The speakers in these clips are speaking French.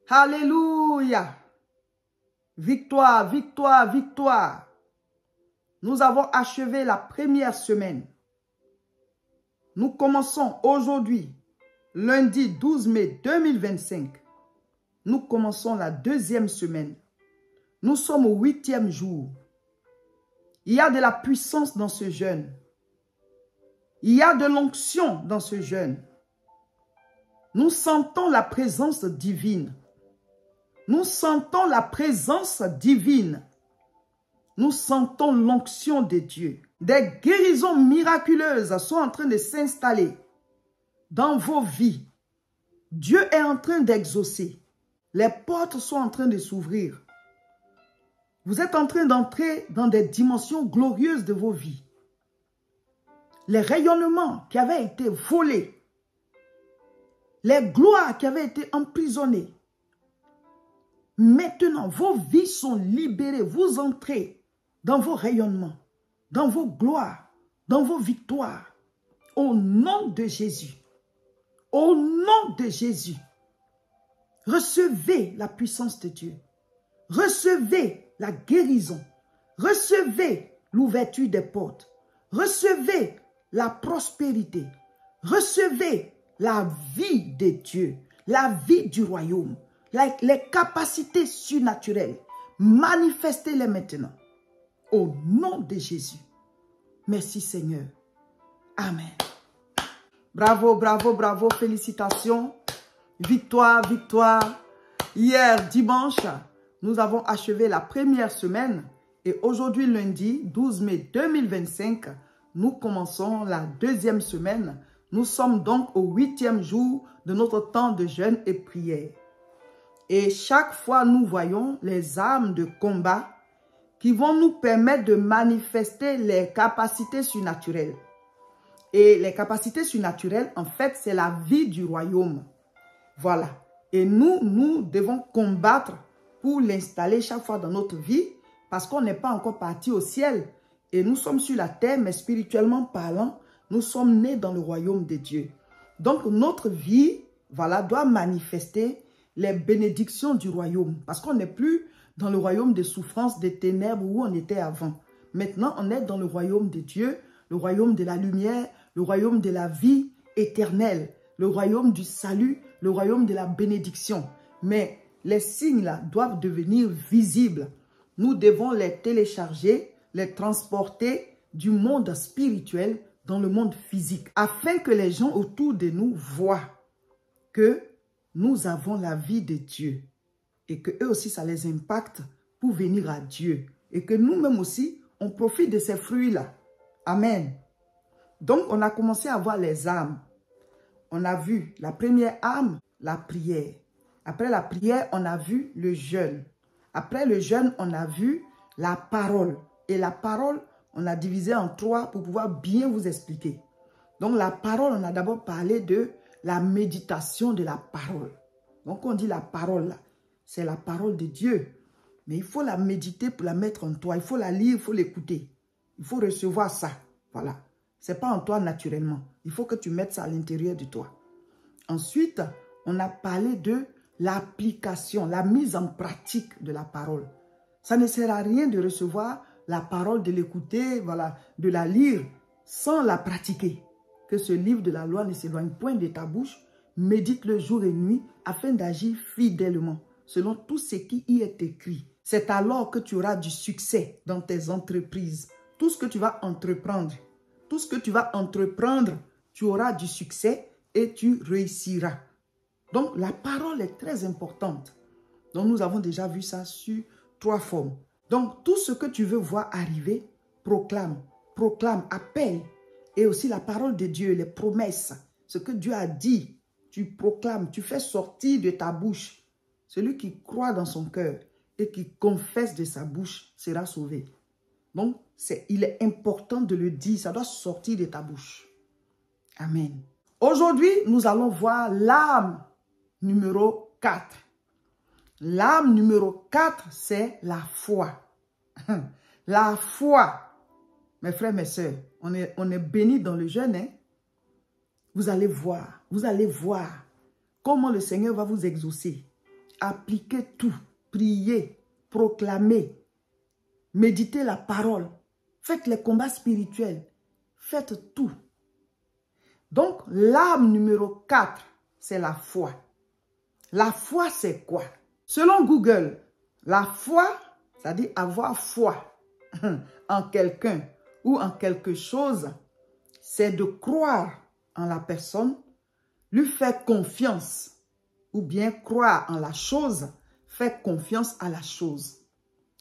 Alléluia. Victoire, victoire, victoire. Nous avons achevé la première semaine. Nous commençons aujourd'hui, lundi 12 mai 2025. Nous commençons la deuxième semaine. Nous sommes au 8e jour. Il y a de la puissance dans ce jeûne. Il y a de l'onction dans ce jeûne. Nous sentons la présence divine. Nous sentons la présence divine. Nous sentons l'onction de Dieu. Des guérisons miraculeuses sont en train de s'installer dans vos vies. Dieu est en train d'exaucer. Les portes sont en train de s'ouvrir. Vous êtes en train d'entrer dans des dimensions glorieuses de vos vies. Les rayonnements qui avaient été volés, les gloires qui avaient été emprisonnées, maintenant, vos vies sont libérées. Vous entrez dans vos rayonnements, dans vos gloires, dans vos victoires. Au nom de Jésus. Au nom de Jésus. Recevez la puissance de Dieu. Recevez la guérison. Recevez l'ouverture des portes. Recevez la prospérité. Recevez la vie de Dieu. La vie du royaume. Les capacités surnaturelles, manifestez-les maintenant. Au nom de Jésus. Merci Seigneur. Amen. Bravo, bravo, bravo. Félicitations. Victoire, victoire. Hier, dimanche, nous avons achevé la première semaine. Et aujourd'hui, lundi, 12 mai 2025, nous commençons la deuxième semaine. Nous sommes donc au 8e jour de notre temps de jeûne et prière. Et chaque fois, nous voyons les armes de combat qui vont nous permettre de manifester les capacités surnaturelles. Et les capacités surnaturelles, en fait, c'est la vie du royaume. Voilà. Et nous devons combattre pour l'installer chaque fois dans notre vie parce qu'on n'est pas encore parti au ciel. Et nous sommes sur la terre, mais spirituellement parlant, nous sommes nés dans le royaume de Dieu. Donc, notre vie, voilà, doit manifester les bénédictions du royaume. Parce qu'on n'est plus dans le royaume des souffrances, des ténèbres où on était avant. Maintenant, on est dans le royaume de Dieu, le royaume de la lumière, le royaume de la vie éternelle, le royaume du salut, le royaume de la bénédiction. Mais les signes là doivent devenir visibles. Nous devons les télécharger, les transporter du monde spirituel dans le monde physique, afin que les gens autour de nous voient que nous avons la vie de Dieu et que eux aussi, ça les impacte pour venir à Dieu et que nous-mêmes aussi, on profite de ces fruits-là. Amen. Donc, on a commencé à voir les armes. On a vu la première arme, la prière. Après la prière, on a vu le jeûne. Après le jeûne, on a vu la parole. Et la parole, on a divisé en 3 pour pouvoir bien vous expliquer. Donc, la parole, on a d'abord parlé de la méditation de la parole. Donc, on dit la parole, c'est la parole de Dieu. Mais il faut la méditer pour la mettre en toi. Il faut la lire, il faut l'écouter. Il faut recevoir ça. Voilà. Ce n'est pas en toi naturellement. Il faut que tu mettes ça à l'intérieur de toi. Ensuite, on a parlé de l'application, la mise en pratique de la parole. Ça ne sert à rien de recevoir la parole, de l'écouter, voilà, de la lire sans la pratiquer. Que ce livre de la loi ne s'éloigne point de ta bouche, médite-le jour et nuit afin d'agir fidèlement selon tout ce qui y est écrit. C'est alors que tu auras du succès dans tes entreprises. Tout ce que tu vas entreprendre, tu auras du succès et tu réussiras. Donc, la parole est très importante. Donc, nous avons déjà vu ça sur 3 formes. Donc, tout ce que tu veux voir arriver, proclame, appelle. Et aussi la parole de Dieu, les promesses, ce que Dieu a dit, tu proclames, tu fais sortir de ta bouche. Celui qui croit dans son cœur et qui confesse de sa bouche sera sauvé. Donc, il est important de le dire, ça doit sortir de ta bouche. Amen. Aujourd'hui, nous allons voir l'arme numéro 4. L'arme numéro 4, c'est la foi. La foi. Mes frères, mes sœurs, on est bénis dans le jeûne. Hein? Vous allez voir comment le Seigneur va vous exaucer. appliquez tout, priez, proclamez, méditez la parole, faites les combats spirituels, faites tout. Donc, l'arme numéro 4, c'est la foi. La foi, c'est quoi? Selon Google, la foi, c'est-à-dire avoir foi en quelqu'un ou en quelque chose, c'est de croire en la personne, lui faire confiance, ou bien croire en la chose, faire confiance à la chose.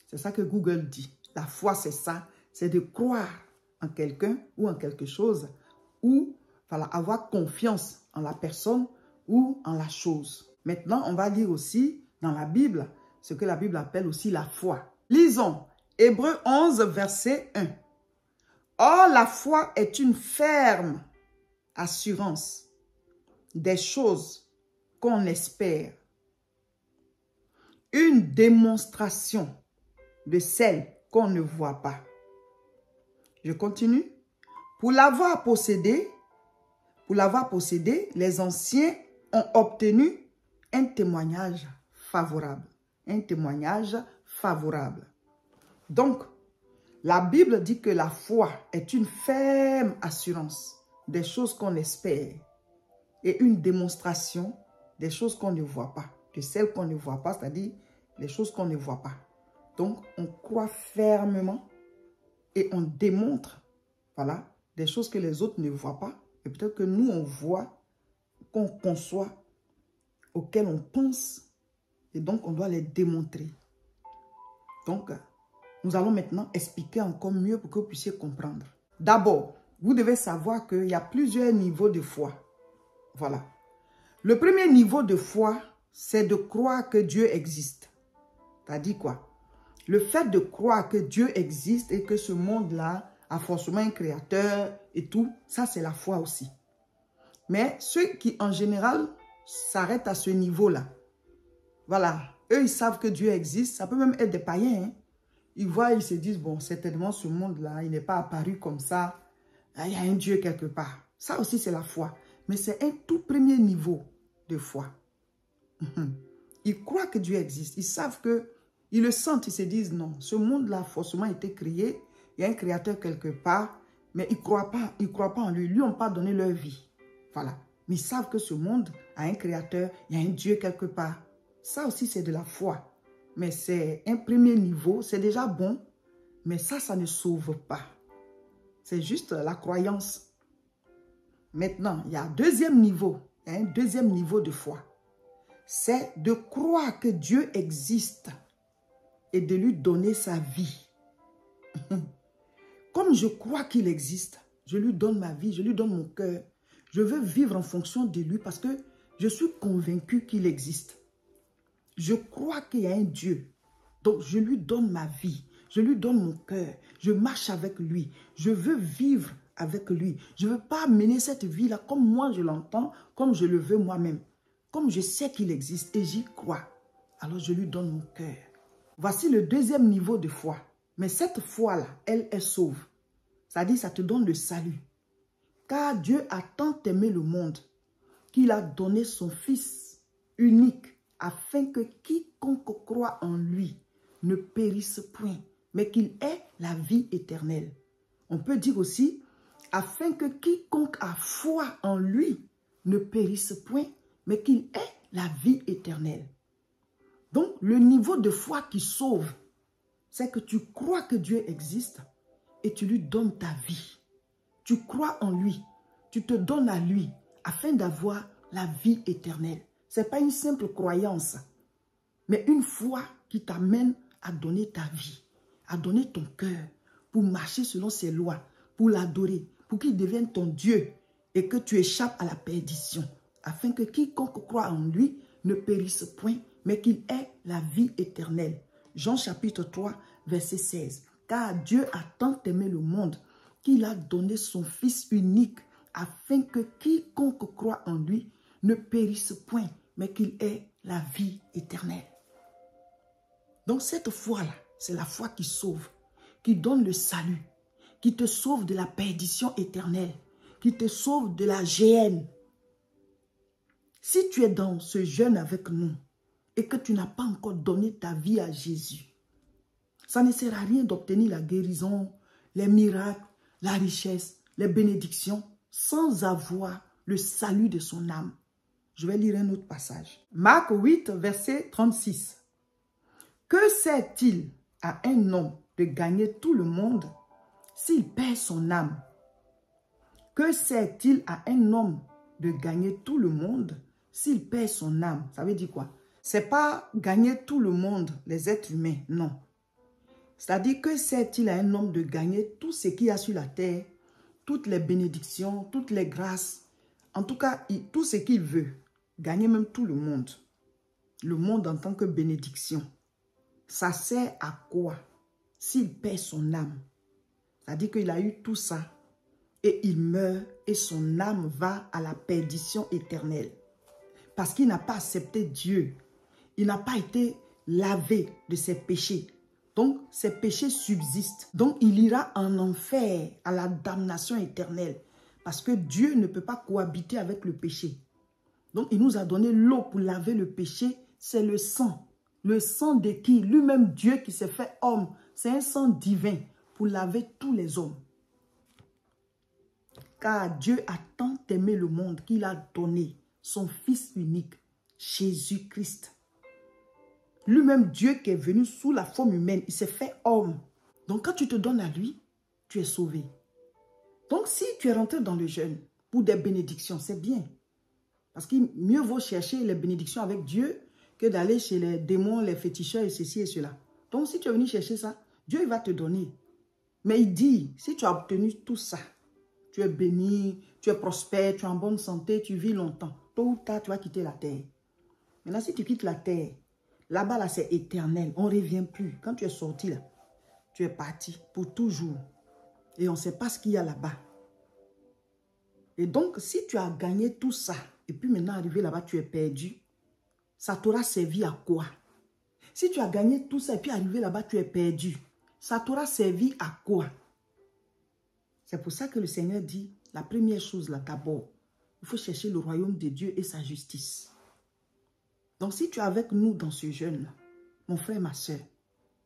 C'est ça que Google dit. La foi, c'est ça, c'est de croire en quelqu'un ou en quelque chose, ou voilà, avoir confiance en la personne ou en la chose. Maintenant, on va lire aussi dans la Bible ce que la Bible appelle aussi la foi. Lisons Hébreux 11, verset 1. Or, la foi est une ferme assurance des choses qu'on espère, une démonstration de celles qu'on ne voit pas. Je continue. Pour l'avoir possédé, les anciens ont obtenu un témoignage favorable. Un témoignage favorable. Donc, la Bible dit que la foi est une ferme assurance des choses qu'on espère et une démonstration des choses qu'on ne voit pas. De celles qu'on ne voit pas, c'est-à-dire les choses qu'on ne voit pas. Donc, on croit fermement et on démontre, voilà, des choses que les autres ne voient pas. Et peut-être que nous, on voit, qu'on conçoit, auxquelles on pense. Et donc, on doit les démontrer. Donc, nous allons maintenant expliquer encore mieux pour que vous puissiez comprendre. D'abord, vous devez savoir qu'il y a plusieurs niveaux de foi. Voilà. Le premier niveau de foi, c'est de croire que Dieu existe. C'est-à-dire quoi? Le fait de croire que Dieu existe et que ce monde-là a forcément un créateur et tout, ça c'est la foi aussi. Mais ceux qui en général s'arrêtent à ce niveau-là, voilà, eux ils savent que Dieu existe, ça peut même être des païens, hein. Ils voient, ils se disent, bon, certainement ce monde-là, il n'est pas apparu comme ça, il y a un Dieu quelque part. Ça aussi c'est la foi, mais c'est un tout premier niveau de foi. Ils croient que Dieu existe, ils savent que, ils le sentent, ils se disent, non, ce monde-là a forcément été créé, il y a un créateur quelque part, mais ils ne croient pas en lui. Lui n'ont pas donné leur vie. Voilà. Mais ils savent que ce monde a un créateur, il y a un Dieu quelque part. Ça aussi, c'est de la foi. Mais c'est un premier niveau, c'est déjà bon, mais ça ne sauve pas. C'est juste la croyance. Maintenant, il y a un deuxième niveau, un deuxième niveau de foi. C'est de croire que Dieu existe et de lui donner sa vie. Comme je crois qu'il existe, je lui donne ma vie, je lui donne mon cœur. Je veux vivre en fonction de lui parce que je suis convaincu qu'il existe. Je crois qu'il y a un Dieu. Donc, je lui donne ma vie. Je lui donne mon cœur. Je marche avec lui. Je veux vivre avec lui. Je ne veux pas mener cette vie-là comme moi je l'entends, comme je le veux moi-même. Comme je sais qu'il existe et j'y crois. Alors, je lui donne mon cœur. Voici le deuxième niveau de foi. Mais cette foi-là, elle est sauve. C'est-à-dire, ça te donne le salut. Car Dieu a tant aimé le monde qu'il a donné son Fils unique afin que quiconque croit en lui ne périsse point, mais qu'il ait la vie éternelle. On peut dire aussi, afin que quiconque a foi en lui ne périsse point, mais qu'il ait la vie éternelle. Donc, le niveau de foi qui sauve, c'est que tu crois que Dieu existe et tu lui donnes ta vie. Tu crois en lui, tu te donnes à lui afin d'avoir la vie éternelle. Ce n'est pas une simple croyance, mais une foi qui t'amène à donner ta vie, à donner ton cœur pour marcher selon ses lois, pour l'adorer, pour qu'il devienne ton Dieu et que tu échappes à la perdition, afin que quiconque croit en lui ne périsse point, mais qu'il ait la vie éternelle. Jean chapitre 3, verset 16. Car Dieu a tant aimé le monde qu'il a donné son Fils unique afin que quiconque croit en lui ne périsse point, mais qu'il ait la vie éternelle. Donc cette foi-là, c'est la foi qui sauve, qui donne le salut, qui te sauve de la perdition éternelle, qui te sauve de la géhenne. Si tu es dans ce jeûne avec nous, et que tu n'as pas encore donné ta vie à Jésus, ça ne sert à rien d'obtenir la guérison, les miracles, la richesse, les bénédictions, sans avoir le salut de son âme. Je vais lire un autre passage. Marc 8, verset 36. Que sert-il à un homme de gagner tout le monde s'il perd son âme? Que sert-il à un homme de gagner tout le monde s'il perd son âme? Ça veut dire quoi? C'est pas gagner tout le monde, les êtres humains, non. C'est-à-dire que sert-il à un homme de gagner tout ce qu'il y a sur la terre, toutes les bénédictions, toutes les grâces, en tout cas, tout ce qu'il veut, gagner même tout le monde en tant que bénédiction. Ça sert à quoi s'il perd son âme? C'est-à-dire qu'il a eu tout ça et il meurt et son âme va à la perdition éternelle. Parce qu'il n'a pas accepté Dieu. Il n'a pas été lavé de ses péchés. Donc, ses péchés subsistent. Donc, il ira en enfer, à la damnation éternelle. Parce que Dieu ne peut pas cohabiter avec le péché. Donc, il nous a donné l'eau pour laver le péché. C'est le sang. Le sang de qui? Lui-même Dieu qui s'est fait homme. C'est un sang divin pour laver tous les hommes. Car Dieu a tant aimé le monde qu'il a donné son Fils unique, Jésus-Christ. Lui-même Dieu qui est venu sous la forme humaine, il s'est fait homme. Donc quand tu te donnes à lui, tu es sauvé. Donc si tu es rentré dans le jeûne pour des bénédictions, c'est bien. Parce qu'il mieux vaut chercher les bénédictions avec Dieu que d'aller chez les démons, les féticheurs et ceci et cela. Donc si tu es venu chercher ça, Dieu il va te donner. Mais il dit, si tu as obtenu tout ça, tu es béni, tu es prospère, tu es en bonne santé, tu vis longtemps. Tôt ou tard, tu vas quitter la terre. Maintenant, si tu quittes la terre, là-bas, là, c'est éternel. On ne revient plus. Quand tu es sorti, là, tu es parti pour toujours. Et on ne sait pas ce qu'il y a là-bas. Et donc, si tu as gagné tout ça, et puis maintenant, arrivé là-bas, tu es perdu, ça t'aura servi à quoi? Si tu as gagné tout ça, et puis arrivé là-bas, tu es perdu, ça t'aura servi à quoi? C'est pour ça que le Seigneur dit, la première chose là, d'abord, il faut chercher le royaume de Dieu et sa justice. Donc, si tu es avec nous dans ce jeûne-là, mon frère, ma soeur,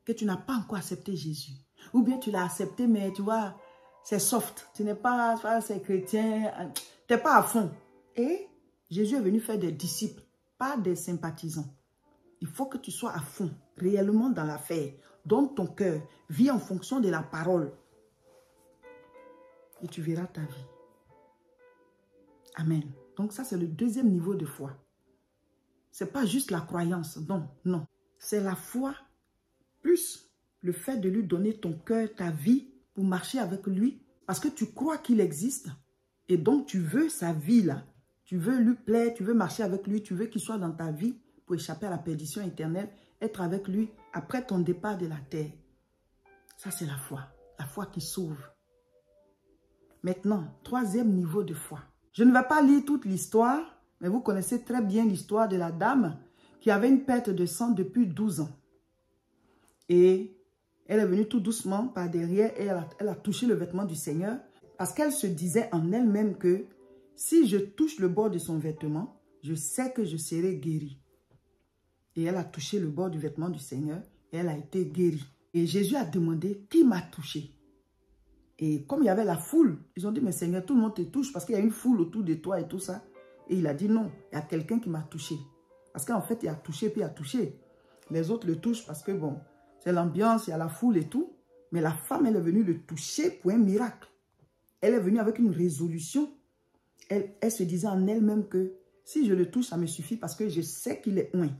que tu n'as pas encore accepté Jésus, ou bien tu l'as accepté, mais tu vois, c'est soft, tu n'es pas, c'est chrétien, tu n'es pas à fond. Et Jésus est venu faire des disciples, pas des sympathisants. Il faut que tu sois à fond, réellement dans l'affaire. Donne ton cœur, vis en fonction de la parole. Et tu verras ta vie. Amen. Donc ça, c'est le deuxième niveau de foi. Ce n'est pas juste la croyance, non, non. C'est la foi plus le fait de lui donner ton cœur, ta vie, pour marcher avec lui. Parce que tu crois qu'il existe. Et donc, tu veux sa vie là. Tu veux lui plaire, tu veux marcher avec lui, tu veux qu'il soit dans ta vie pour échapper à la perdition éternelle, être avec lui après ton départ de la terre. Ça, c'est la foi qui sauve. Maintenant, troisième niveau de foi. Je ne vais pas lire toute l'histoire, mais vous connaissez très bien l'histoire de la dame qui avait une perte de sang depuis 12 ans. Et elle est venue tout doucement par derrière et elle a touché le vêtement du Seigneur parce qu'elle se disait en elle-même que si je touche le bord de son vêtement, je sais que je serai guérie. Et elle a touché le bord du vêtement du Seigneur et elle a été guérie. Et Jésus a demandé, qui m'a touché? Et comme il y avait la foule, ils ont dit, mais Seigneur, tout le monde te touche parce qu'il y a une foule autour de toi et tout ça. Et il a dit, non, il y a quelqu'un qui m'a touché. Parce qu'en fait, il a touché puis il a touché. Les autres le touchent parce que, bon, c'est l'ambiance, il y a la foule et tout. Mais la femme, elle est venue le toucher pour un miracle. Elle est venue avec une résolution. Elle se disait en elle-même que si je le touche, ça me suffit parce que je sais qu'il est oint.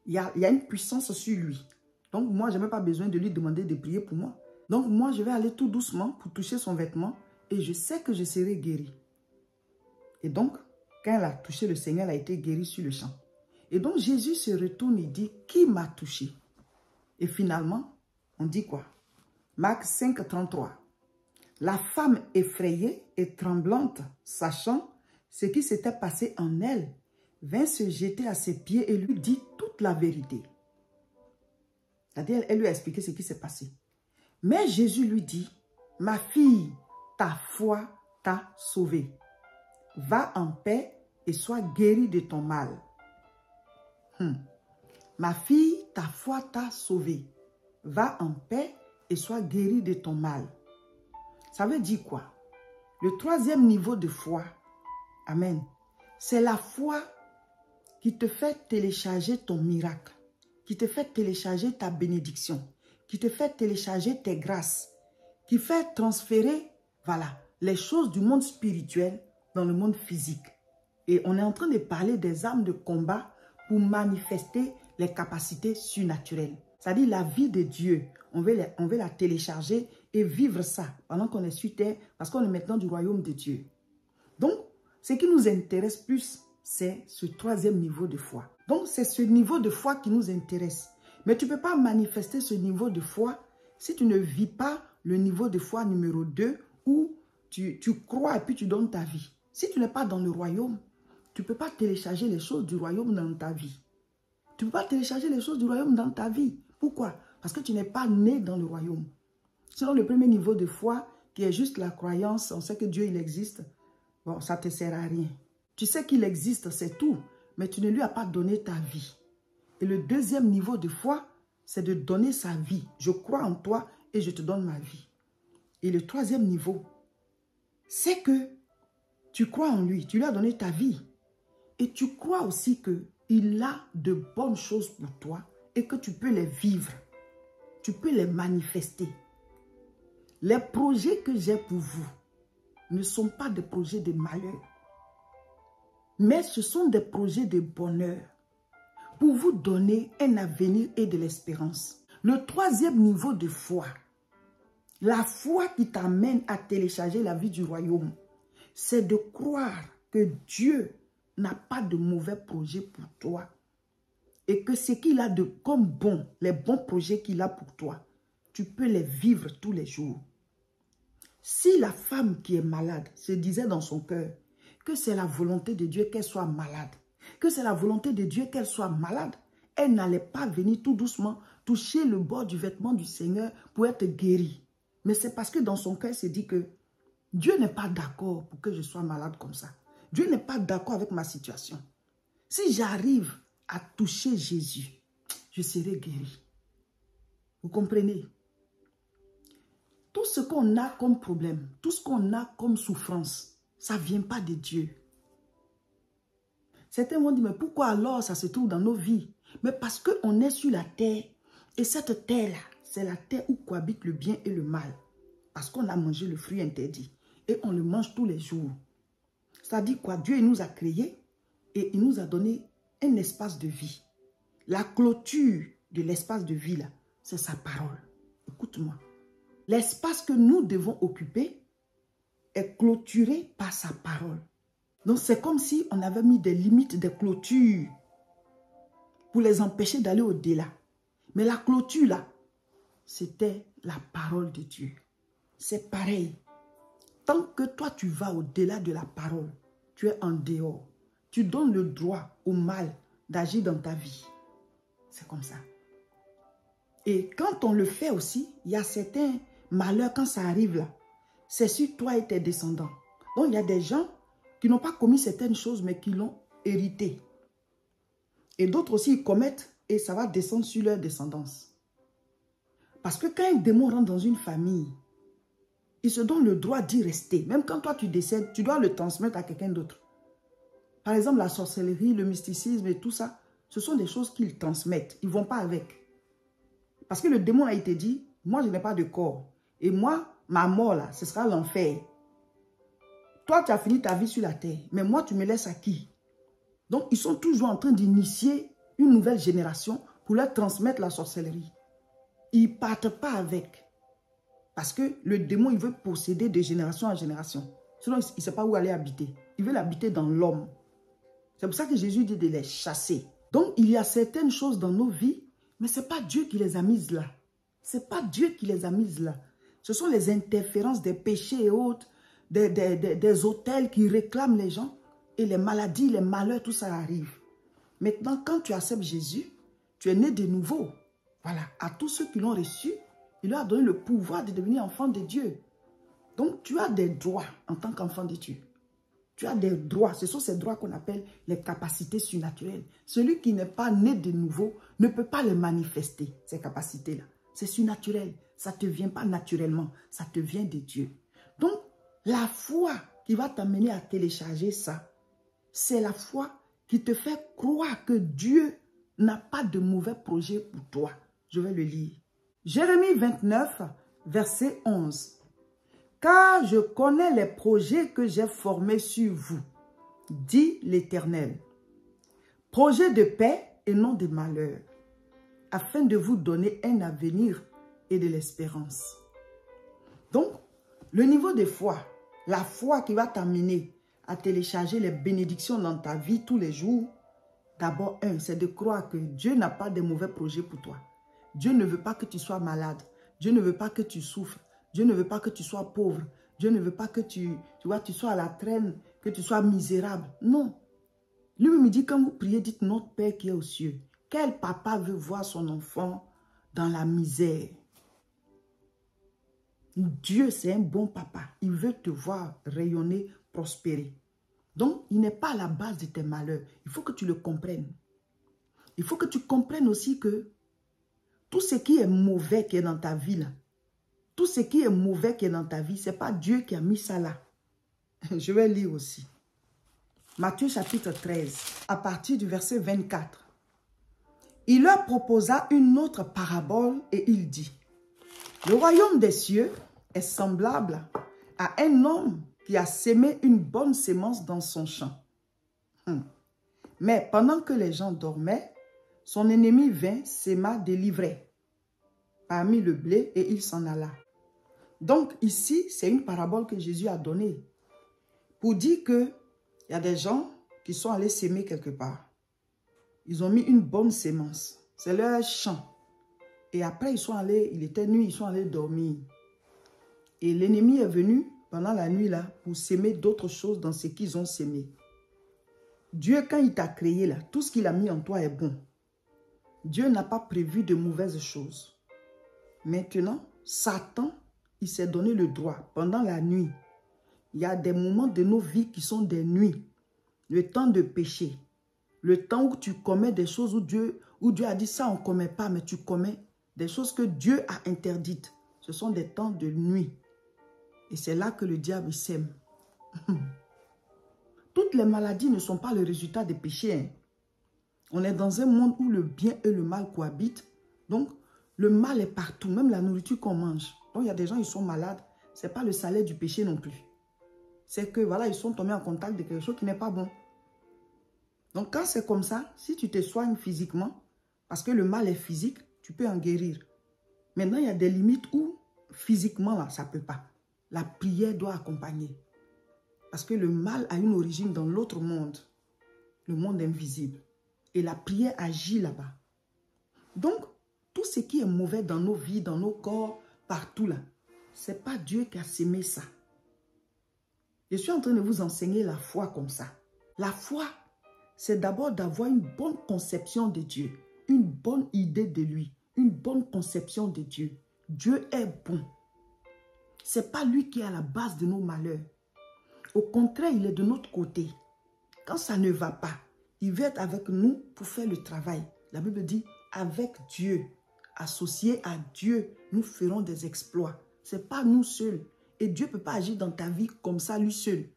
Il y a une puissance sur lui. Donc, moi, je n'ai même pas besoin de lui demander de prier pour moi. Donc, moi, je vais aller tout doucement pour toucher son vêtement et je sais que je serai guérie. Et donc, quand elle a touché le Seigneur, elle a été guérie sur le champ. Et donc, Jésus se retourne et dit, qui m'a touché? Et finalement, on dit quoi? Marc 5, 33. La femme effrayée et tremblante, sachant ce qui s'était passé en elle, vint se jeter à ses pieds et lui dit toute la vérité. C'est-à-dire, elle lui a expliqué ce qui s'est passé. Mais Jésus lui dit, ma fille, ta foi t'a sauvée. Va en paix et sois guérie de ton mal. Ma fille, ta foi t'a sauvée. Va en paix et sois guérie de ton mal. Ça veut dire quoi? Le troisième niveau de foi, amen, c'est la foi qui te fait télécharger ton miracle, qui te fait télécharger ta bénédiction, qui te fait télécharger tes grâces, qui fait transférer, voilà, les choses du monde spirituel dans le monde physique. Et on est en train de parler des armes de combat pour manifester les capacités surnaturelles. C'est-à-dire la vie de Dieu. On veut la télécharger et vivre ça pendant qu'on est sur terre parce qu'on est maintenant du royaume de Dieu. Donc, ce qui nous intéresse plus, c'est ce troisième niveau de foi. Donc, c'est ce niveau de foi qui nous intéresse. Mais tu ne peux pas manifester ce niveau de foi si tu ne vis pas le niveau de foi numéro 2 où tu crois et puis tu donnes ta vie. Si tu n'es pas dans le royaume, tu ne peux pas télécharger les choses du royaume dans ta vie. Tu ne peux pas télécharger les choses du royaume dans ta vie. Pourquoi? Parce que tu n'es pas né dans le royaume. Sinon, le premier niveau de foi, qui est juste la croyance, on sait que Dieu il existe, bon, ça ne te sert à rien. Tu sais qu'il existe, c'est tout, mais tu ne lui as pas donné ta vie. Et le deuxième niveau de foi, c'est de donner sa vie. Je crois en toi et je te donne ma vie. Et le troisième niveau, c'est que tu crois en lui, tu lui as donné ta vie. Et tu crois aussi qu'il a de bonnes choses pour toi et que tu peux les vivre. Tu peux les manifester. Les projets que j'ai pour vous ne sont pas des projets de malheur, mais ce sont des projets de bonheur pour vous donner un avenir et de l'espérance. Le troisième niveau de foi, la foi qui t'amène à télécharger la vie du royaume, c'est de croire que Dieu n'a pas de mauvais projets pour toi et que ce qu'il a de comme bon, les bons projets qu'il a pour toi, tu peux les vivre tous les jours. Si la femme qui est malade se disait dans son cœur que c'est la volonté de Dieu qu'elle soit malade, que c'est la volonté de Dieu qu'elle soit malade, elle n'allait pas venir tout doucement toucher le bord du vêtement du Seigneur pour être guérie. Mais c'est parce que dans son cœur, elle se dit que Dieu n'est pas d'accord pour que je sois malade comme ça. Dieu n'est pas d'accord avec ma situation. Si j'arrive à toucher Jésus, je serai guéri. Vous comprenez? Tout ce qu'on a comme problème, tout ce qu'on a comme souffrance, ça ne vient pas de Dieu. Certains vont dire, mais pourquoi alors ça se trouve dans nos vies? Mais parce qu'on est sur la terre, et cette terre-là, c'est la terre où cohabitent le bien et le mal. Parce qu'on a mangé le fruit interdit, et on le mange tous les jours. C'est-à-dire quoi? Dieu il nous a créés, et il nous a donné un espace de vie. La clôture de l'espace de vie, là, c'est sa parole. Écoute-moi. L'espace que nous devons occuper est clôturé par sa parole. Donc, c'est comme si on avait mis des limites, des clôtures pour les empêcher d'aller au-delà. Mais la clôture, là, c'était la parole de Dieu. C'est pareil. Tant que toi, tu vas au-delà de la parole, tu es en dehors. Tu donnes le droit au mal d'agir dans ta vie. C'est comme ça. Et quand on le fait aussi, il y a certains malheurs, quand ça arrive là, c'est sur toi et tes descendants. Donc, il y a des gens qui n'ont pas commis certaines choses, mais qui l'ont hérité. Et d'autres aussi, ils commettent et ça va descendre sur leur descendance. Parce que quand un démon rentre dans une famille, il se donne le droit d'y rester. Même quand toi, tu décèdes, tu dois le transmettre à quelqu'un d'autre. Par exemple, la sorcellerie, le mysticisme et tout ça, ce sont des choses qu'ils transmettent. Ils ne vont pas avec. Parce que le démon a été dit, moi, je n'ai pas de corps. Et moi, ma mort, là, ce sera l'enfer. Toi, tu as fini ta vie sur la terre. Mais moi, tu me laisses à qui? Donc, ils sont toujours en train d'initier une nouvelle génération pour leur transmettre la sorcellerie. Ils ne partent pas avec. Parce que le démon, il veut posséder de génération en génération. Sinon, il ne sait pas où aller habiter. Il veut l'habiter dans l'homme. C'est pour ça que Jésus dit de les chasser. Donc, il y a certaines choses dans nos vies, mais ce n'est pas Dieu qui les a mises là. Ce n'est pas Dieu qui les a mises là. Ce sont les interférences des péchés et autres, des autels qui réclament les gens. Et les maladies, les malheurs, tout ça arrive. Maintenant, quand tu acceptes Jésus, tu es né de nouveau. Voilà, à tous ceux qui l'ont reçu, il leur a donné le pouvoir de devenir enfant de Dieu. Donc, tu as des droits en tant qu'enfant de Dieu. Tu as des droits. Ce sont ces droits qu'on appelle les capacités surnaturelles. Celui qui n'est pas né de nouveau ne peut pas les manifester, ces capacités-là. C'est surnaturel. Ça ne te vient pas naturellement. Ça te vient de Dieu. Donc, la foi qui va t'amener à télécharger ça, c'est la foi qui te fait croire que Dieu n'a pas de mauvais projet pour toi. Je vais le lire. Jérémie 29, verset 11. Car je connais les projets que j'ai formés sur vous, dit l'Éternel. Projets de paix et non de malheur, afin de vous donner un avenir et de l'espérance. Donc, le niveau de foi, la foi qui va t'amener à télécharger les bénédictions dans ta vie tous les jours, d'abord, c'est de croire que Dieu n'a pas de mauvais projets pour toi. Dieu ne veut pas que tu sois malade. Dieu ne veut pas que tu souffres. Dieu ne veut pas que tu sois pauvre. Dieu ne veut pas que tu sois à la traîne, que tu sois misérable. Non. Lui-même dit, quand vous priez, dites notre Père qui est aux cieux. Quel papa veut voir son enfant dans la misère? Dieu, c'est un bon papa. Il veut te voir rayonner, prospérer. Donc, il n'est pas à la base de tes malheurs. Il faut que tu le comprennes. Il faut que tu comprennes aussi que tout ce qui est mauvais qui est dans ta vie, là, tout ce qui est mauvais qui est dans ta vie, ce n'est pas Dieu qui a mis ça là. Je vais lire aussi. Matthieu chapitre 13, à partir du verset 24. Il leur proposa une autre parabole et il dit, le royaume des cieux est semblable à un homme qui a sémé une bonne sémence dans son champ. Mais pendant que les gens dormaient, son ennemi vint, séma des livrets parmi le blé et il s'en alla. Donc ici, c'est une parabole que Jésus a donnée pour dire qu'il y a des gens qui sont allés s'aimer quelque part. Ils ont mis une bonne sémence. C'est leur champ. Et après, ils sont allés, il était nuit, ils sont allés dormir. Et l'ennemi est venu pendant la nuit là pour s'aimer d'autres choses dans ce qu'ils ont sémé. Dieu, quand il t'a créé là, tout ce qu'il a mis en toi est bon. Dieu n'a pas prévu de mauvaises choses. Maintenant, Satan, il s'est donné le droit pendant la nuit. Il y a des moments de nos vies qui sont des nuits. Le temps de péché. Le temps où tu commets des choses où Dieu a dit ça, on ne commet pas, mais tu commets des choses que Dieu a interdites. Ce sont des temps de nuit. Et c'est là que le diable sème. Toutes les maladies ne sont pas le résultat des péchés. Hein. On est dans un monde où le bien et le mal cohabitent. Donc, le mal est partout, même la nourriture qu'on mange. Donc, il y a des gens qui sont malades. Ce n'est pas le salaire du péché non plus. C'est que, voilà, ils sont tombés en contact de quelque chose qui n'est pas bon. Donc, quand c'est comme ça, si tu te soignes physiquement, parce que le mal est physique, tu peux en guérir. Maintenant, il y a des limites où, physiquement, là, ça ne peut pas. La prière doit accompagner. Parce que le mal a une origine dans l'autre monde. Le monde invisible. Et la prière agit là-bas. Donc, tout ce qui est mauvais dans nos vies, dans nos corps, partout là, ce n'est pas Dieu qui a sémé ça. Je suis en train de vous enseigner la foi comme ça. La foi, c'est d'abord d'avoir une bonne conception de Dieu. Une bonne idée de lui. Une bonne conception de Dieu. Dieu est bon. Ce n'est pas lui qui est à la base de nos malheurs. Au contraire, il est de notre côté. Quand ça ne va pas, il veut être avec nous pour faire le travail. La Bible dit, avec Dieu, associé à Dieu, nous ferons des exploits. Ce n'est pas nous seuls. Et Dieu ne peut pas agir dans ta vie comme ça, lui seul.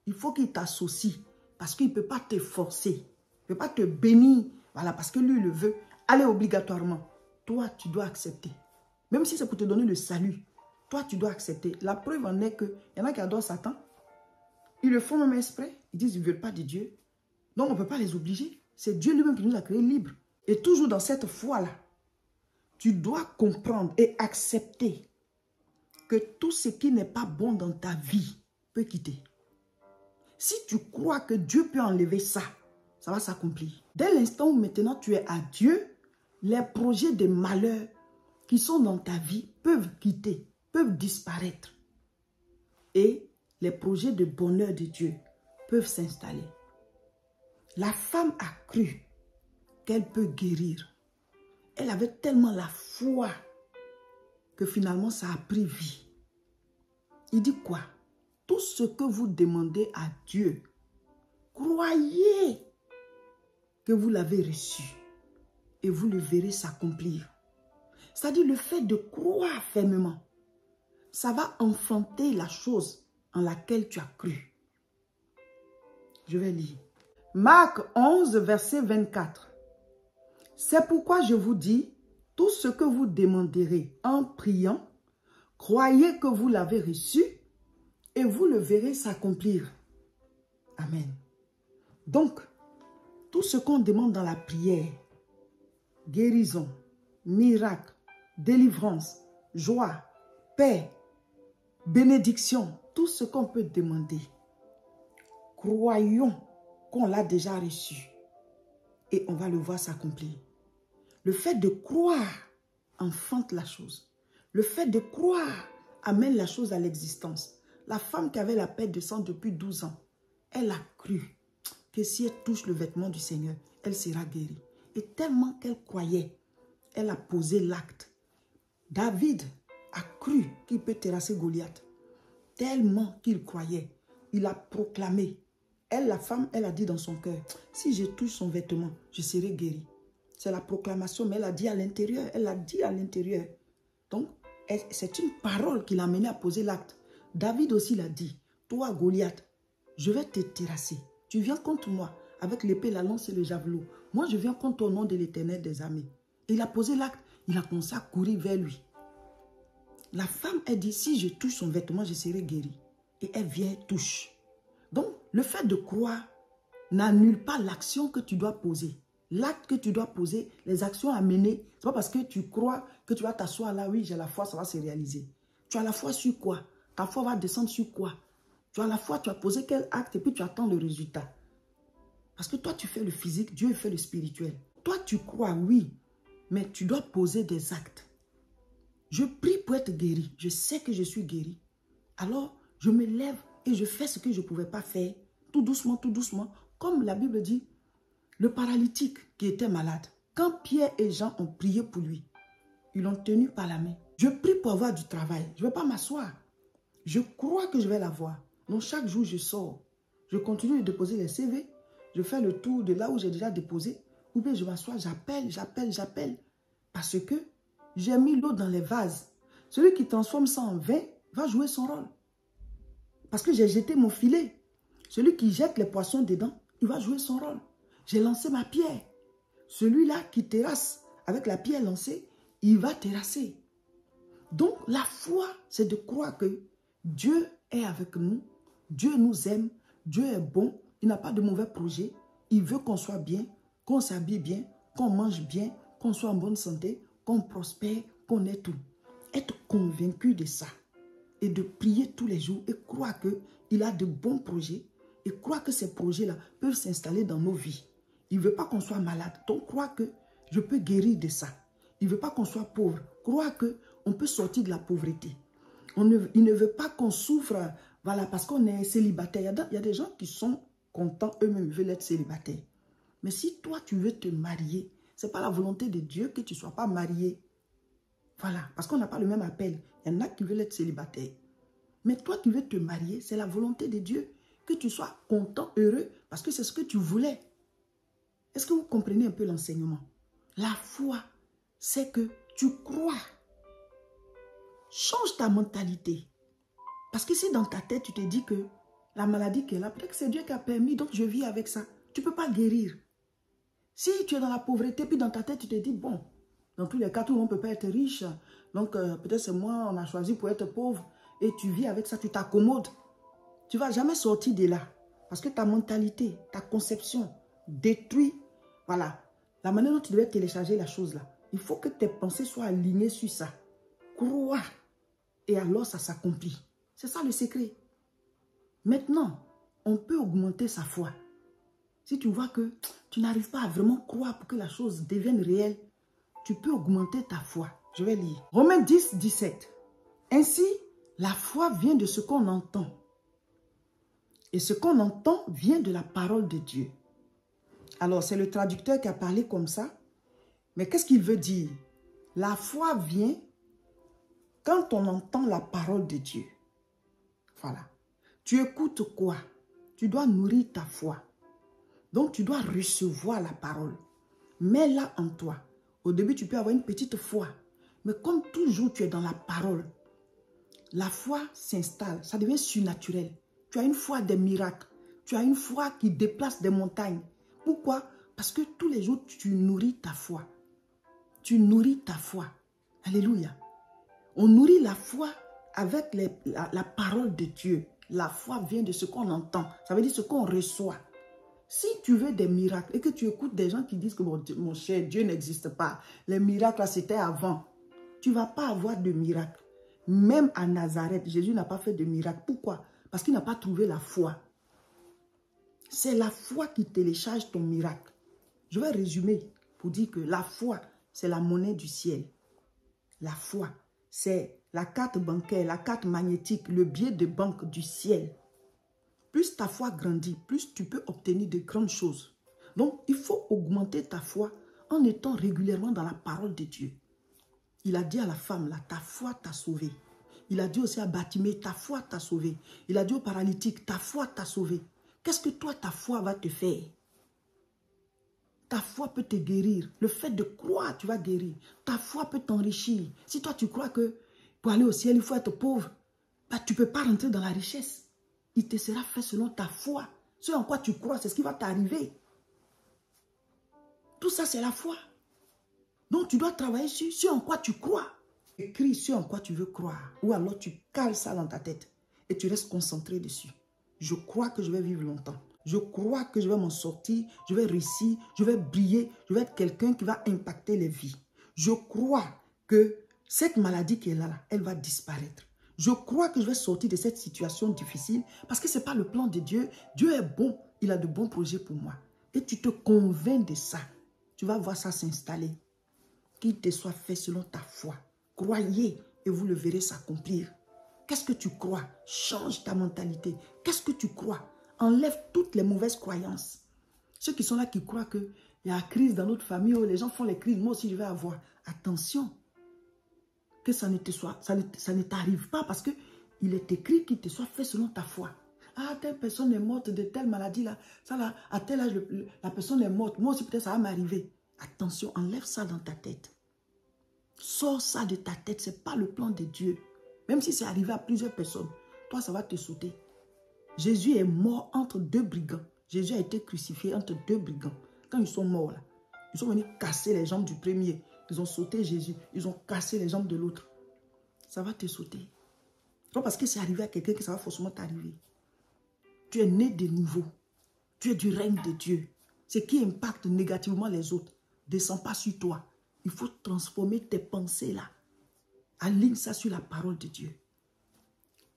Il faut qu'il t'associe. Parce qu'il ne peut pas te forcer. Il ne peut pas te bénir. Voilà, parce que lui, il le veut. Allez, obligatoirement. Toi, tu dois accepter. Même si c'est pour te donner le salut. Toi, tu dois accepter. La preuve en est qu'il y en a qui adorent Satan. Ils le font même exprès. Ils disent qu'ils ne veulent pas de Dieu. Donc, on ne peut pas les obliger. C'est Dieu lui-même qui nous a créés libres. Et toujours dans cette foi-là, tu dois comprendre et accepter que tout ce qui n'est pas bon dans ta vie peut quitter. Si tu crois que Dieu peut enlever ça, ça va s'accomplir. Dès l'instant où maintenant tu es à Dieu, les projets de malheur qui sont dans ta vie peuvent quitter, peuvent disparaître. Et les projets de bonheur de Dieu peuvent s'installer. La femme a cru qu'elle peut guérir. Elle avait tellement la foi que finalement ça a pris vie. Il dit quoi? Tout ce que vous demandez à Dieu croyez que vous l'avez reçu et vous le verrez s'accomplir. C'est-à-dire le fait de croire fermement, ça va enfanter la chose en laquelle tu as cru. Je vais lire. Marc 11, verset 24. C'est pourquoi je vous dis, tout ce que vous demanderez en priant, croyez que vous l'avez reçu et vous le verrez s'accomplir. Amen. Donc, tout ce qu'on demande dans la prière, guérison, miracle, délivrance, joie, paix, bénédiction, tout ce qu'on peut demander, croyons qu'on l'a déjà reçu et on va le voir s'accomplir. Le fait de croire enfante la chose. Le fait de croire amène la chose à l'existence. La femme qui avait la perte de sang depuis 12 ans, elle a cru que si elle touche le vêtement du Seigneur, elle sera guérie. Et tellement qu'elle croyait, elle a posé l'acte. David a cru qu'il peut terrasser Goliath. Tellement qu'il croyait, il a proclamé. Elle, la femme, elle a dit dans son cœur, si je touche son vêtement, je serai guérie. C'est la proclamation, mais elle a dit à l'intérieur. Elle a dit à l'intérieur. Donc, c'est une parole qui l'a amené à poser l'acte. David aussi l'a dit. Toi, Goliath, je vais te terrasser. Tu viens contre moi avec l'épée, la lance et le javelot. Moi, je viens contre au nom de l'Éternel des armées. Il a posé l'acte. Il a commencé à courir vers lui. La femme, elle dit, si je touche son vêtement, je serai guérie. Et elle vient, touche. Donc, le fait de croire n'annule pas l'action que tu dois poser. L'acte que tu dois poser, les actions à mener, ce n'est pas parce que tu crois que tu vas t'asseoir là, oui, j'ai la foi, ça va se réaliser. Tu as la foi sur quoi? Ta foi va descendre sur quoi? Tu as la foi, tu as posé quel acte et puis tu attends le résultat. Parce que toi, tu fais le physique, Dieu fait le spirituel. Toi, tu crois, oui, mais tu dois poser des actes. Je prie pour être guéri. Je sais que je suis guéri. Alors, je me lève et je fais ce que je ne pouvais pas faire. Tout doucement, comme la Bible dit. Le paralytique qui était malade, quand Pierre et Jean ont prié pour lui, ils l'ont tenu par la main. Je prie pour avoir du travail. Je ne vais pas m'asseoir. Je crois que je vais l'avoir. Donc chaque jour, je sors. Je continue de déposer les CV. Je fais le tour de là où j'ai déjà déposé. Ou bien je m'assois, j'appelle. Parce que j'ai mis l'eau dans les vases. Celui qui transforme ça en vin va jouer son rôle. Parce que j'ai jeté mon filet. Celui qui jette les poissons dedans, il va jouer son rôle. J'ai lancé ma pierre. Celui-là qui terrasse avec la pierre lancée, il va terrasser. Donc, la foi, c'est de croire que Dieu est avec nous, Dieu nous aime, Dieu est bon, il n'a pas de mauvais projet, il veut qu'on soit bien, qu'on s'habille bien, qu'on mange bien, qu'on soit en bonne santé, qu'on prospère, qu'on ait tout. Être convaincu de ça et de prier tous les jours et croire qu'il a de bons projets et croire que ces projets-là peuvent s'installer dans nos vies. Il ne veut pas qu'on soit malade. Donc, croire que je peux guérir de ça. Il ne veut pas qu'on soit pauvre. Croire qu'on peut sortir de la pauvreté. Il ne veut pas qu'on souffre, voilà, parce qu'on est célibataire. Il y a des gens qui sont contents, eux-mêmes veulent être célibataires. Mais si toi, tu veux te marier, ce n'est pas la volonté de Dieu que tu ne sois pas marié. Voilà, parce qu'on n'a pas le même appel. Il y en a qui veulent être célibataires. Mais toi, tu veux te marier, c'est la volonté de Dieu. Que tu sois content, heureux, parce que c'est ce que tu voulais. Est-ce que vous comprenez un peu l'enseignement? La foi, c'est que tu crois. Change ta mentalité. Parce que si dans ta tête, tu te dis que la maladie qui est là, peut-être que c'est Dieu qui a permis, donc je vis avec ça. Tu ne peux pas guérir. Si tu es dans la pauvreté, puis dans ta tête, tu te dis, bon, dans tous les cas, tout le monde ne peut pas être riche. Donc, peut-être c'est moi, on a choisi pour être pauvre. Et tu vis avec ça, tu t'accommodes. Tu ne vas jamais sortir de là. Parce que ta mentalité, ta conception détruit, voilà, la manière dont tu devais télécharger la chose là. Il faut que tes pensées soient alignées sur ça. Crois. Et alors, ça s'accomplit. C'est ça le secret. Maintenant, on peut augmenter sa foi. Si tu vois que tu n'arrives pas à vraiment croire pour que la chose devienne réelle, tu peux augmenter ta foi. Je vais lire. Romains 10, 17. Ainsi, la foi vient de ce qu'on entend. Et ce qu'on entend vient de la parole de Dieu. Alors, c'est le traducteur qui a parlé comme ça. Mais qu'est-ce qu'il veut dire? La foi vient quand on entend la parole de Dieu. Voilà. Tu écoutes quoi? Tu dois nourrir ta foi. Donc, tu dois recevoir la parole. Mets-la en toi. Au début, tu peux avoir une petite foi. Mais comme toujours, tu es dans la parole. La foi s'installe. Ça devient surnaturel. Tu as une foi des miracles. Tu as une foi qui déplace des montagnes. Pourquoi? Parce que tous les jours, tu nourris ta foi. Tu nourris ta foi. Alléluia. On nourrit la foi avec la parole de Dieu. La foi vient de ce qu'on entend. Ça veut dire ce qu'on reçoit. Si tu veux des miracles et que tu écoutes des gens qui disent que mon cher, Dieu n'existe pas. Les miracles, c'était avant. Tu ne vas pas avoir de miracle. Même à Nazareth, Jésus n'a pas fait de miracle. Pourquoi? Parce qu'il n'a pas trouvé la foi. C'est la foi qui télécharge ton miracle. Je vais résumer pour dire que la foi, c'est la monnaie du ciel. La foi, c'est la carte bancaire, la carte magnétique, le billet de banque du ciel. Plus ta foi grandit, plus tu peux obtenir de grandes choses. Donc, il faut augmenter ta foi en étant régulièrement dans la parole de Dieu. Il a dit à la femme, là, ta foi t'a sauvé. Il a dit aussi à Bartimée, ta foi t'a sauvé. Il a dit au paralytique, ta foi t'a sauvé. Qu'est-ce que toi, ta foi va te faire? Ta foi peut te guérir. Le fait de croire, tu vas guérir. Ta foi peut t'enrichir. Si toi, tu crois que pour aller au ciel, il faut être pauvre, bah, tu ne peux pas rentrer dans la richesse. Il te sera fait selon ta foi. Ce en quoi tu crois, c'est ce qui va t'arriver. Tout ça, c'est la foi. Donc, tu dois travailler sur ce en quoi tu crois. Écris ce en quoi tu veux croire. Ou alors, tu cales ça dans ta tête et tu restes concentré dessus. Je crois que je vais vivre longtemps. Je crois que je vais m'en sortir, je vais réussir, je vais briller, je vais être quelqu'un qui va impacter les vies. Je crois que cette maladie qui est là, elle va disparaître. Je crois que je vais sortir de cette situation difficile parce que ce n'est pas le plan de Dieu. Dieu est bon, il a de bons projets pour moi. Et tu te convaincs de ça. Tu vas voir ça s'installer. Qu'il te soit fait selon ta foi. Croyez et vous le verrez s'accomplir. Qu'est-ce que tu crois? Change ta mentalité. Qu'est-ce que tu crois? Enlève toutes les mauvaises croyances. Ceux qui sont là qui croient qu'il y a une crise dans notre famille, oh, les gens font les crises, moi aussi je vais avoir. Attention, que ça ne t'arrive pas parce qu'il est écrit qu'il te soit fait selon ta foi. Ah, telle personne est morte de telle maladie là, ça là, à tel âge, la personne est morte, moi aussi peut-être ça va m'arriver. Attention, enlève ça dans ta tête. Sors ça de ta tête, ce n'est pas le plan de Dieu. Même si c'est arrivé à plusieurs personnes, toi ça va te sauter. Jésus est mort entre deux brigands. Jésus a été crucifié entre deux brigands. Quand ils sont morts là, ils sont venus casser les jambes du premier. Ils ont sauté Jésus. Ils ont cassé les jambes de l'autre. Ça va te sauter. Non parce que c'est arrivé à quelqu'un que ça va forcément t'arriver. Tu es né de nouveau. Tu es du règne de Dieu. Ce qui impacte négativement les autres ne descend pas sur toi. Il faut transformer tes pensées là. Aligne ça sur la parole de Dieu.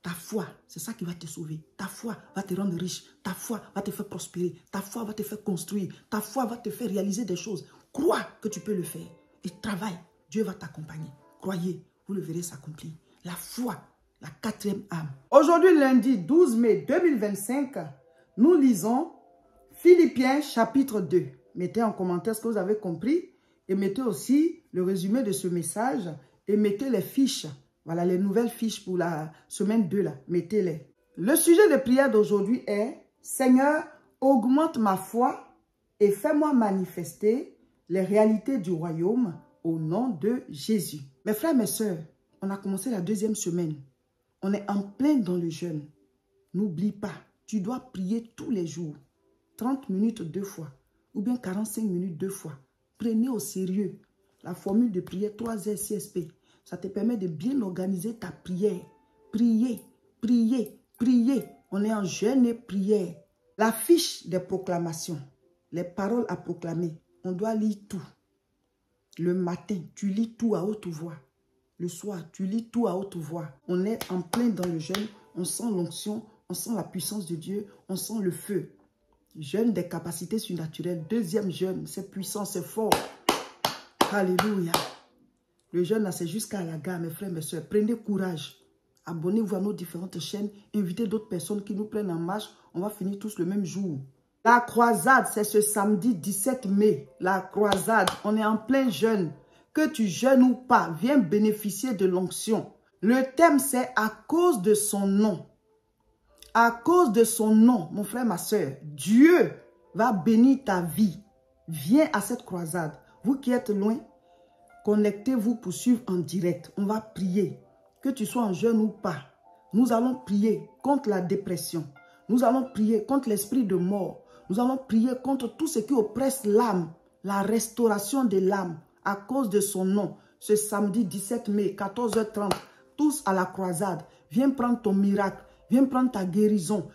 Ta foi, c'est ça qui va te sauver. Ta foi va te rendre riche. Ta foi va te faire prospérer. Ta foi va te faire construire. Ta foi va te faire réaliser des choses. Crois que tu peux le faire. Et travaille. Dieu va t'accompagner. Croyez, vous le verrez s'accomplir. La foi, la quatrième âme. Aujourd'hui, lundi 12 mai 2025, nous lisons Philippiens chapitre 2. Mettez en commentaire ce que vous avez compris. Et mettez aussi le résumé de ce message. Et mettez les fiches. Voilà les nouvelles fiches pour la semaine 2 là. Mettez-les. Le sujet de prière d'aujourd'hui est « Seigneur, augmente ma foi et fais-moi manifester les réalités du royaume au nom de Jésus. » Mes frères, mes sœurs, on a commencé la deuxième semaine. On est en plein dans le jeûne. N'oublie pas, tu dois prier tous les jours. 30 minutes 2 fois ou bien 45 minutes 2 fois. Prenez au sérieux la formule de prière 3R CSP. Ça te permet de bien organiser ta prière. Prier, prier, prier. On est en jeûne et prière. La fiche des proclamations, les paroles à proclamer, on doit lire tout. Le matin, tu lis tout à haute voix. Le soir, tu lis tout à haute voix. On est en plein dans le jeûne. On sent l'onction, on sent la puissance de Dieu, on sent le feu. Jeûne des capacités surnaturelles. Deuxième jeûne, c'est puissant, c'est fort. Alléluia. Le jeûne, c'est jusqu'à la gare, mes frères, mes soeurs. Prenez courage. Abonnez-vous à nos différentes chaînes. Invitez d'autres personnes qui nous prennent en marche. On va finir tous le même jour. La croisade, c'est ce samedi 17 mai. La croisade, on est en plein jeûne. Que tu jeûnes ou pas, viens bénéficier de l'onction. Le thème, c'est à cause de son nom. À cause de son nom, mon frère, ma soeur, Dieu va bénir ta vie. Viens à cette croisade. Vous qui êtes loin, connectez-vous pour suivre en direct. On va prier. Que tu sois en jeûne ou pas. Nous allons prier contre la dépression. Nous allons prier contre l'esprit de mort. Nous allons prier contre tout ce qui oppresse l'âme. La restauration de l'âme à cause de son nom. Ce samedi 17 mai, 14h30, tous à la croisade. Viens prendre ton miracle. Viens prendre ta guérison.